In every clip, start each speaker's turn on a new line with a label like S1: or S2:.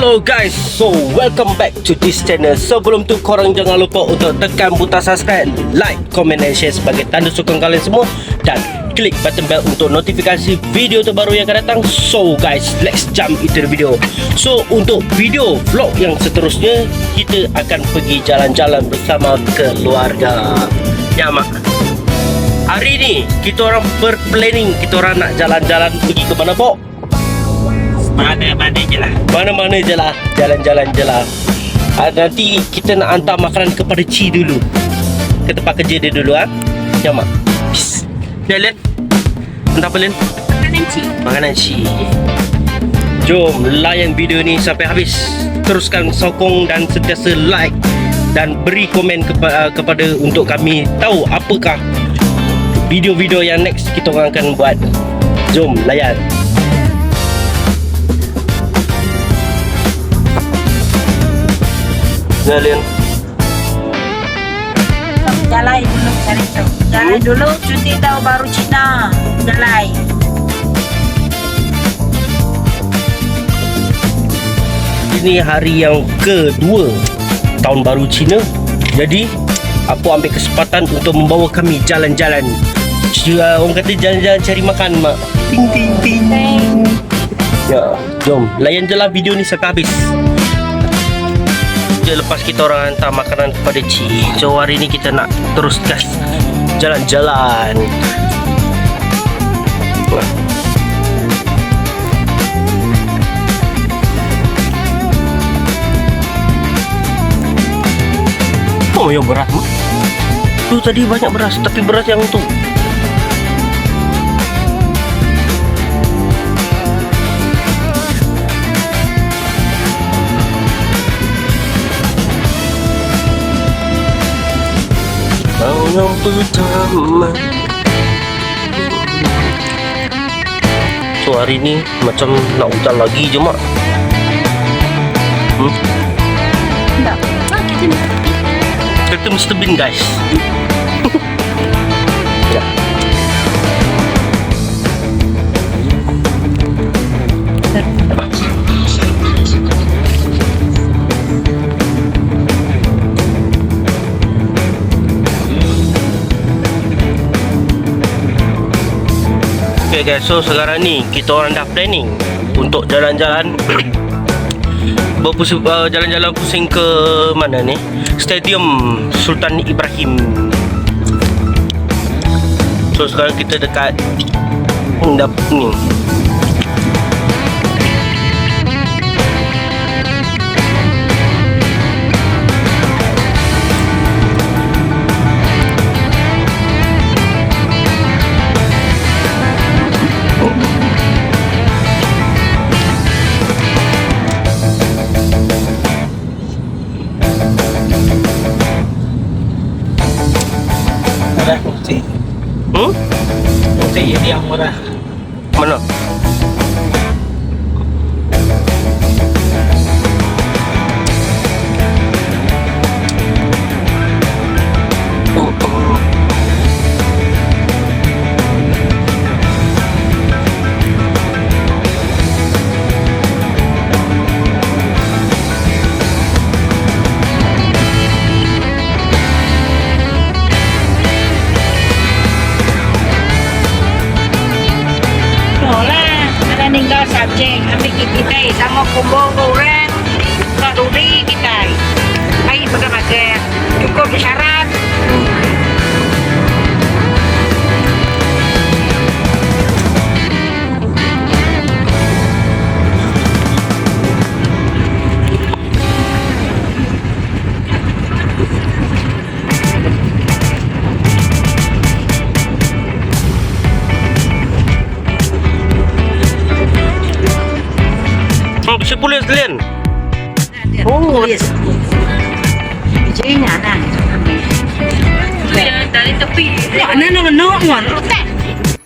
S1: Hello guys, so welcome back to this channel. Sebelum tu korang jangan lupa untuk tekan butang subscribe, like, comment dan share sebagai tanda sokong kalian semua. Dan klik button bell untuk notifikasi video terbaru yang akan datang. So guys, let's jump into the video. So untuk video vlog yang seterusnya, kita akan pergi jalan-jalan bersama keluarga. Ya mak, hari ni kita orang berplanning, kita orang nak jalan-jalan pergi ke mana Pok?
S2: Mana-mana je lah.
S1: Mana-mana je lah, jalan-jalan je lah. Nanti kita nak hantar makanan kepada Ci dulu, ke tempat kerja dia dulu Ya mak. Peace. Ya Len, hantar apa Len?
S2: Makanan Ci.
S1: Makanan Ci. Jom layan video ni sampai habis. Teruskan sokong dan sentiasa like dan beri komen kepada untuk kami tahu apakah video-video yang next kita orang akan buat. Jom layan. Jalan.
S2: Jalan dulu cari tu. Jalan dulu cuti tahu baru Cina. Jalan.
S1: Ini hari yang kedua tahun baru Cina. Jadi Apu ambil kesempatan untuk membawa kami jalan-jalan. Orang kata jalan-jalan cari makan mak. Ting ting ting. Ya, jom layan je lah video ni sampai habis. Lepas kita orang hantar makanan kepada Ci, so hari ni kita nak terus gas jalan-jalan. Oh yang beras mak. Tu tadi banyak beras, tapi beras yang tu. Yang pertama. So hari ni macam nak hujan lagi je mak.
S2: Tak. Kita ni.
S1: Kita Mr. Bean guys. Ya. Okay guys, so sekarang ni kita orang dah planning untuk jalan-jalan jalan-jalan pusing ke mana ni? Stadium Sultan Ibrahim. So sekarang kita dekat ni.
S2: Yang murah.
S1: Mana?
S2: Tinggal subjek ambil kita sama combo goreng kaduri kita baik pakai cukup syarat.
S1: Bisa boleh sekalian.
S2: Oh, yes. Jadinya nah. Dari tepi. No.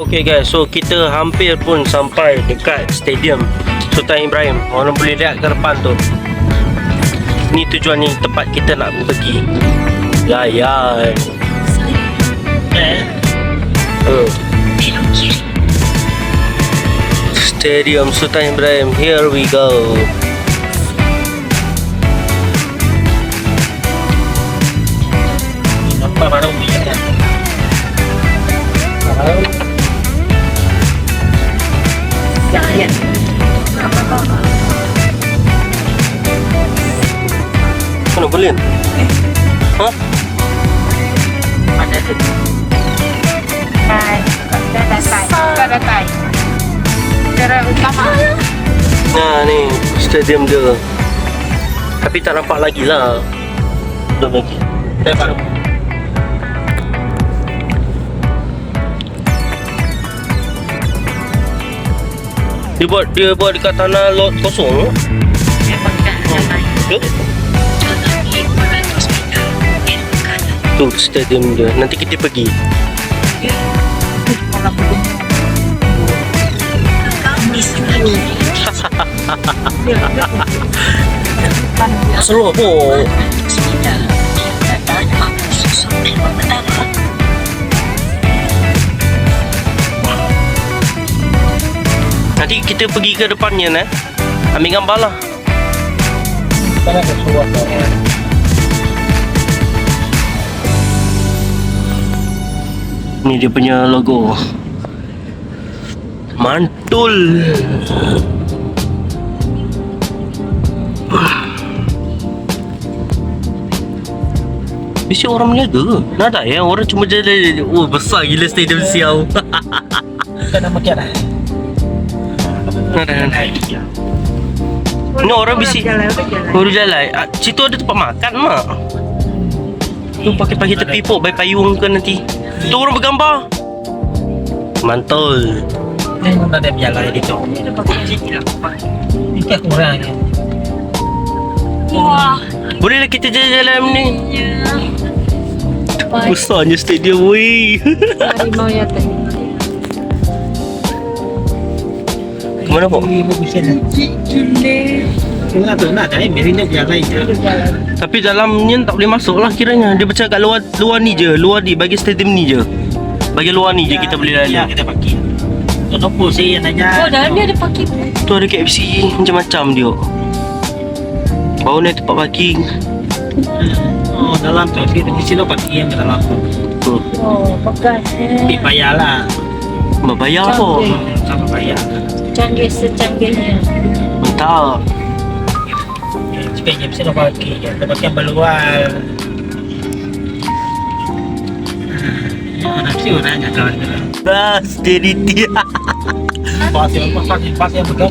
S1: Okay guys, so kita hampir pun sampai dekat stadium Sultan Ibrahim. Orang boleh lihat ke depan tu. Ni tujuan ni tempat kita nak pergi. Layan. Stadium Sultan Ibrahim. Here we go.
S3: baru ya.
S2: Ya.
S1: Mana boleh? Hah?
S2: Ada tu. Datai. Cara utama.
S1: Nah ni stadium dia. Tapi tak nampak lagi lah. Belum lagi.
S3: Saya baru.
S1: Dia buat dekat tanah lot kosong.
S2: Dia pakai jalan.
S1: Ya? Tu stadium dia. Nanti kita pergi.
S2: Orang belum.
S1: Seru apa? Nanti kita pergi ke depannya nah. Ambil gambar lah.
S3: Kita nak keluar.
S1: Ni dia punya logo. Mantul. Mesti orang menjaga ke? Nak ada ya? Orang cuma jalan. Oh besar gila stadium siau.
S3: Kita nak makan dah.
S1: Nak ada. Ni orang bisi. Baru jalan. Situ ada tempat makan mak. Tu pakai tepi pok bayi payung ke nanti. Tu orang bergambar. Mantul.
S3: Ni mana ada berjalan di tu. Ini kurang ni.
S2: Wah.
S1: Bolehlah kita jalan-jalan ni.
S2: Ya.
S1: Besarnya stadium weh.
S2: Harimau ya tadi.
S1: Mana pok?
S3: Ibu bisa dah.
S2: Gile.
S3: Tengah tu nak dah. Mesti nak berjalan je.
S1: Tapi dalamnya tak boleh masuk lah kiranya. Dia macam kat luar ni je. Luar ni bagi stadium ni je. Bagi luar ni je kita boleh
S3: Ya,
S1: lalu.
S3: kita pakai. Kenapa saya nanya?
S2: Oh, dalam dia ada parking.
S1: Tu ada KFC macam-macam dia. Baru ni tempat parking.
S3: Oh, dalam tu kita mesti lo pakai yang dalam tu.
S1: Tu.
S2: Oh, bagusnya.
S3: Bayar lah.
S1: Bayar apa?
S3: Sama bayar.
S2: Canggih secanggihnya.
S1: Mantap.
S3: Sebenarnya mesti lo pakai. Kita pakai yang berluar. Nanti orang nak kawan kita.
S1: Dah, steady.
S3: Pasir yang betul.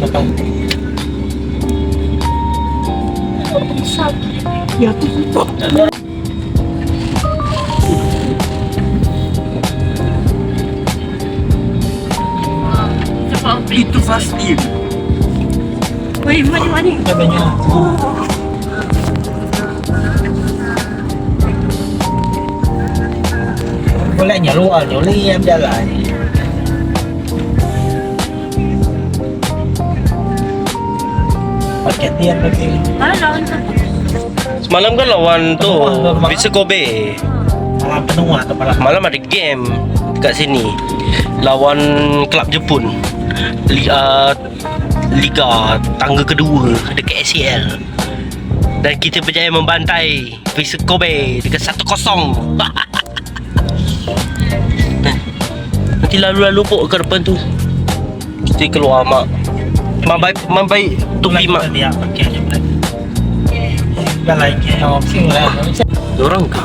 S2: Ya, tu.
S1: Itu pasti.
S2: Mari.
S3: Namanya. Bolehnya luar je, boleh yang jalan. Paket dia pakai.
S2: Halo.
S1: Semalam kan lawan tu Visa Kobe.
S3: Malam penuh atau malam.
S1: Malam ada game dekat sini. Lawan kelab Jepun. Liga tangga kedua dekat ACL. Dan kita berjaya membantai Visa Kobe dengan 1-0. Nanti lalu-lalu pok ke depan tu. Mesti keluar mak. Mambai topi mak.
S3: Dia pakai je. Jalan je. Opsi lah.
S1: Orang ke?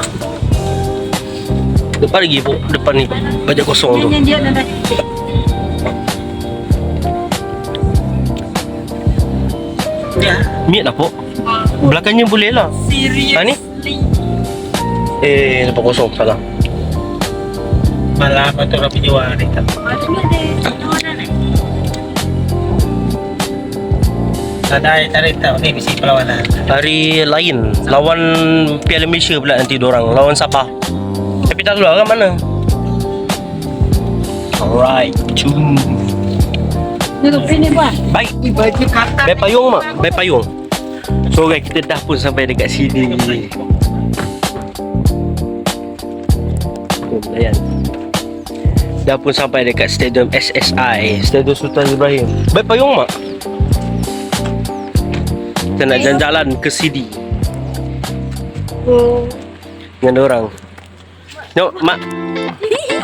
S1: Depan lagi pok. Depan ni banyak kosong tu.
S2: Dia nak.
S3: Dia.
S1: Miat lah pok. Belakangnya boleh lah.
S2: Serius.
S1: Ha ni? Nampak kosong. Salah.
S3: Malam atau rapi jual ni tak.
S2: Ada ni.
S3: Ada tarik tak ni mesti perlawanan.
S1: Hari lain lawan Piala Malaysia pula nanti diorang lawan Sabah. Tapi tak keluar kan mana? Alright, cum.
S2: Duduk sini buat.
S1: Baik.
S2: Baju kata.
S1: Baik payung mak, baik payung. So guys, kita dah pun sampai dekat sini. Layan. Dah pun sampai dekat Stadium SSI, Stadium Sultan Ibrahim. Baik payung mak. Kita nak jalan-jalan ke sini
S2: Oh.
S1: dengan orang. Tengok mak.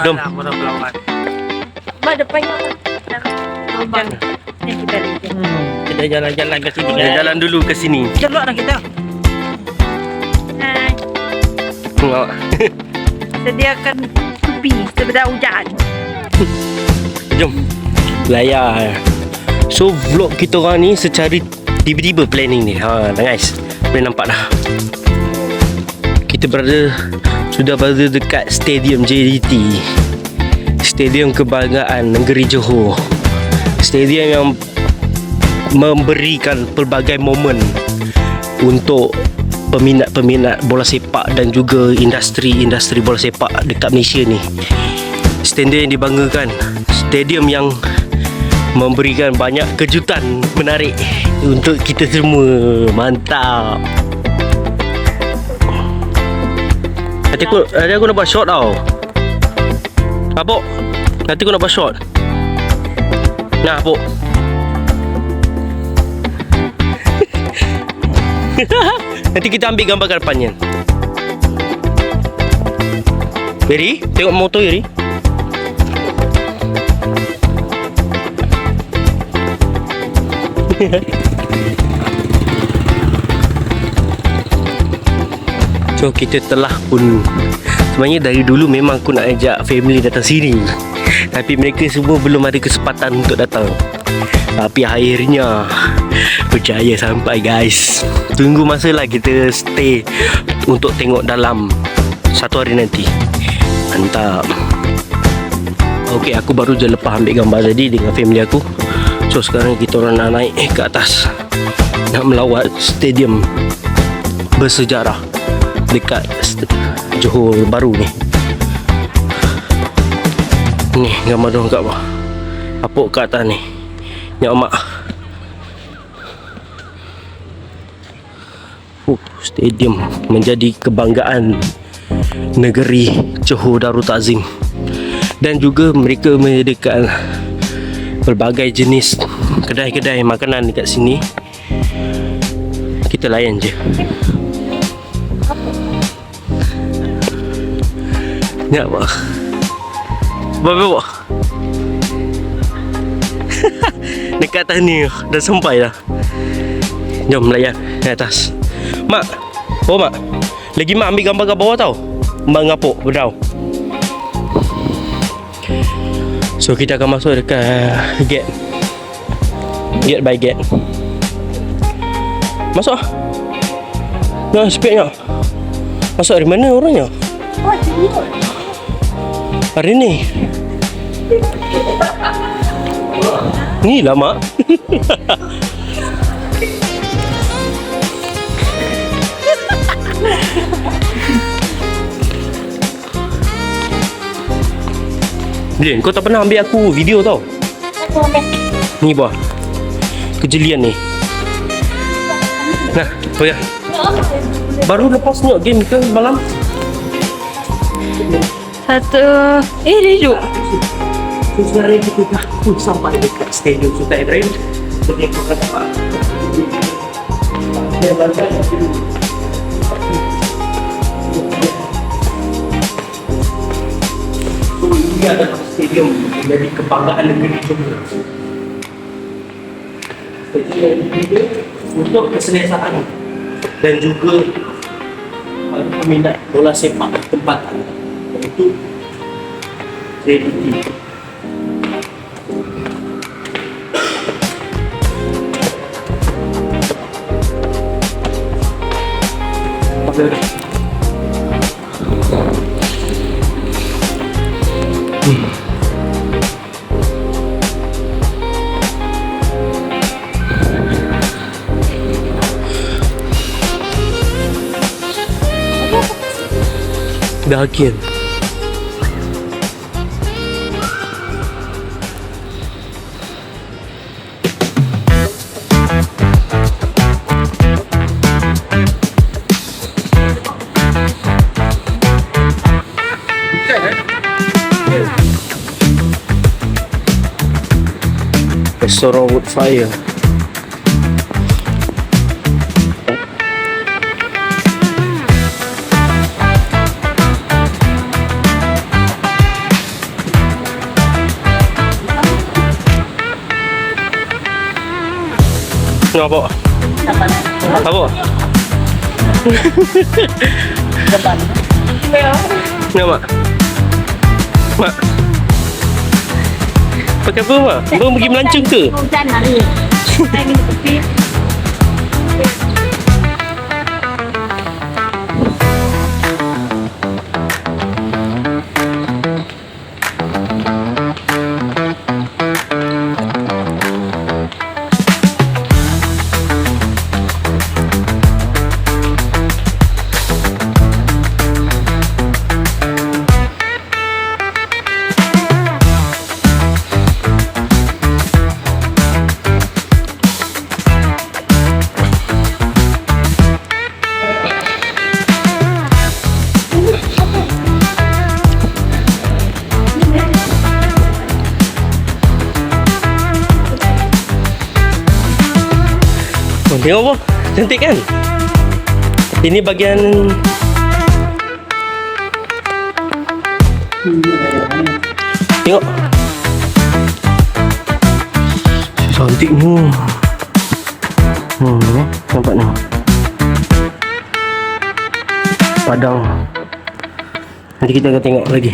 S1: Jom.
S3: Aku dah pelawat.
S2: Mak depannya lubang. Ni kita lihat.
S3: Kita jalan-jalan ke sini
S1: Kita jalan dulu ke sini.
S3: Jalan lah kita.
S2: Hai.
S1: Tengok.
S2: Sediakan tepi sebentar hujan.
S1: Jom. Layar. So vlog kita orang ni secara tiba-tiba planning ni. Guys. Boleh nampak dah. Kita sudah berada dekat Stadium JDT. Stadium Kebanggaan Negeri Johor. Stadium yang memberikan pelbagai momen untuk peminat-peminat bola sepak dan juga industri bola sepak dekat Malaysia ni. Stadium yang dibanggakan, stadium yang memberikan banyak kejutan menarik untuk kita semua. Mantap. Nanti aku nak buat shot tau. Apok, nanti aku nak buat shot. Nah, Apok. Nanti kita ambil gambar kat depannya. Yeri, tengok motor Yeri. So kita telah pun, sebenarnya dari dulu memang aku nak ajak family datang sini, tapi mereka semua belum ada kesempatan untuk datang. Tapi akhirnya berjaya sampai guys. Tunggu masa lah kita stay untuk tengok dalam satu hari nanti. Mantap. Ok, aku baru je lepas ambil gambar tadi dengan family aku. So sekarang kita orang nak naik ke atas, nak melawat stadium bersejarah dekat Johor Baru ni. Ni gambar diorang kat bawah. Apok kat atas ni. Tengok mak. Stadium menjadi kebanggaan negeri Johor Darul Ta'zim. Dan juga mereka menyediakan pelbagai jenis kedai-kedai makanan dekat sini. Kita layan je. Ya apa? Bapak. Dekat atas ni dah sampai dah. Jom layan di atas. Mak. Oh mak. Lagi mak ambil gambar kat bawah tau. Mak ngapuk berdau. So kita akan masuk dekat gate. Gate by gate. Masuk ah. Nah, speknya. Masuk dari mana orangnya? Hari ni. Ni lah mak. Din, kau tak pernah ambil aku video tau. Ni buah kejelian ni. Nah, kau ya. Baru lepas tengok game ke malam.
S2: Satu. Dia duduk.
S1: So sekarang kita dah pun sampai dekat Stadium Sultan Ibrahim. Seperti yang kau kata Pak. Dia bantai dulu. So ini adalah stadium menjadi kebanggaan negeri Johor. Stadium yang dipilih untuk keselesaan dan juga para peminat bola sepak tempatan, iaitu JDT. Bahagian Restoran Woodfire. Apa? Apa? Ya, Mak? Mak? Pakai apa, Mak? Abang pergi melancong ke?
S2: Hujan hari. Saya minum kopi.
S1: Oh, tengok apa? Cantik kan? Ini bagian tengok. Cantik ni. Nampak ni. Padang. Nanti kita akan tengok lagi.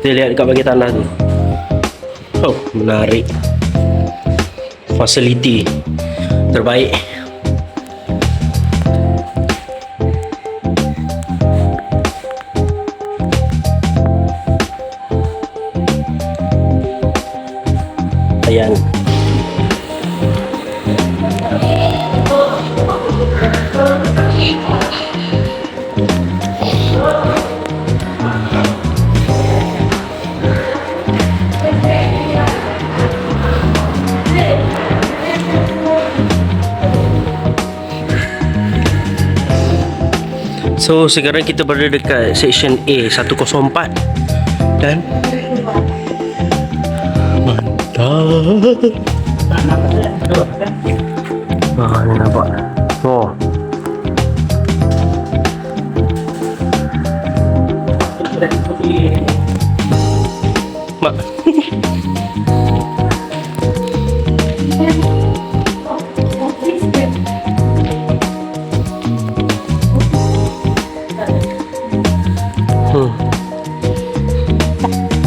S1: Kita lihat dekat bahagian tanah tu. Oh, menarik. Fasiliti terbaik. Ayan. So sekarang kita berada dekat section A 104 dan mantap. Ni nampak. Oh. Mak.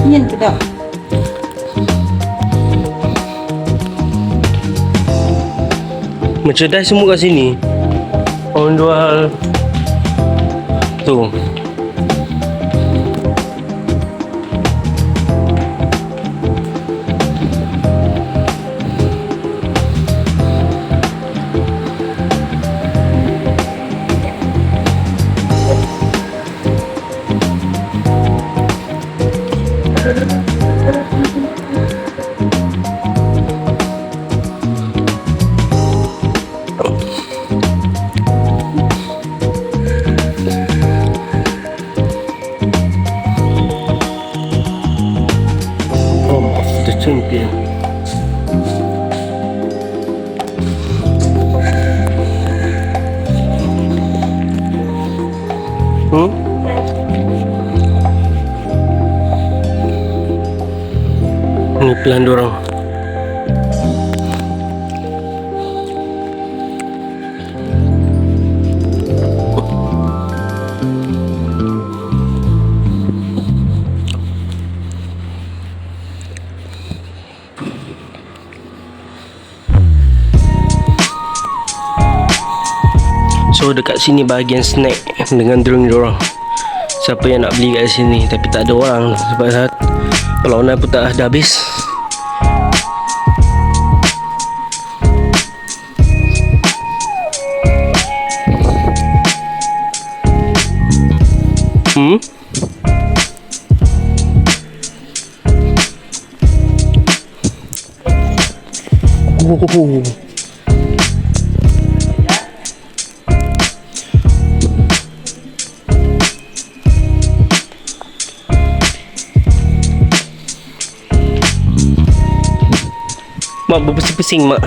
S2: Yan ke tak?
S1: Merchandise semua kat sini. Orang jual tu. Champion. Ini plan dorang. So dekat sini bahagian snack dengan drink diorang. Siapa yang nak beli kat sini tapi tak ada orang sebab perlawanan pun dah habis. Mak berpesing-pesing mak.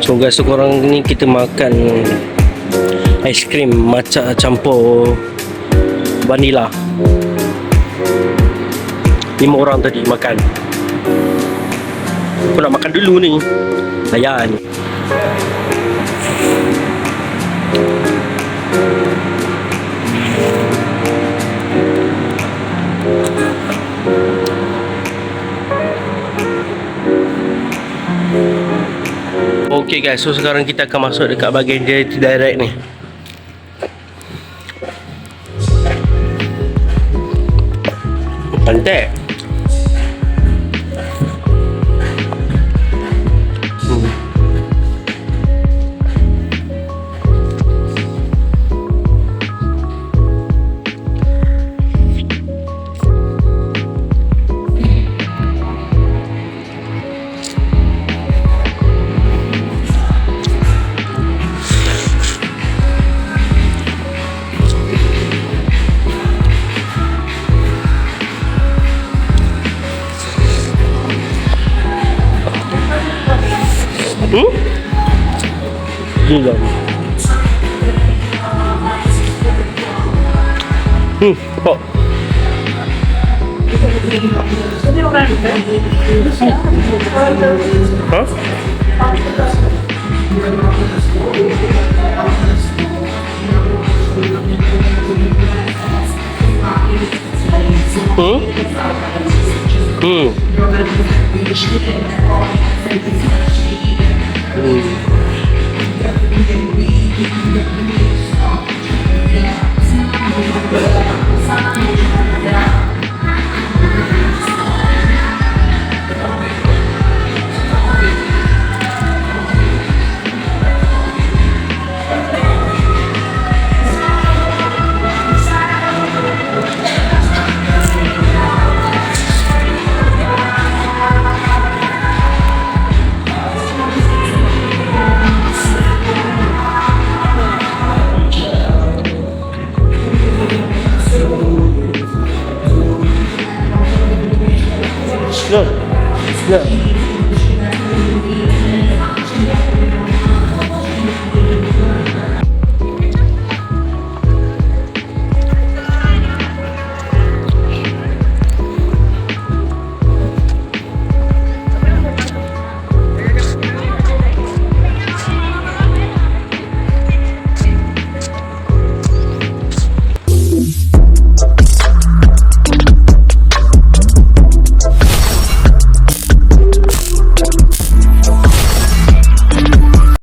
S1: So guys, sekarang ni kita makan aiskrim matcha campur vanila. 5 orang tadi makan. Aku nak makan dulu ni. Layan. Okay guys, so sekarang kita akan masuk dekat bahagian JT Direct ni. Pantai. Gila. Kok. Hah? Look.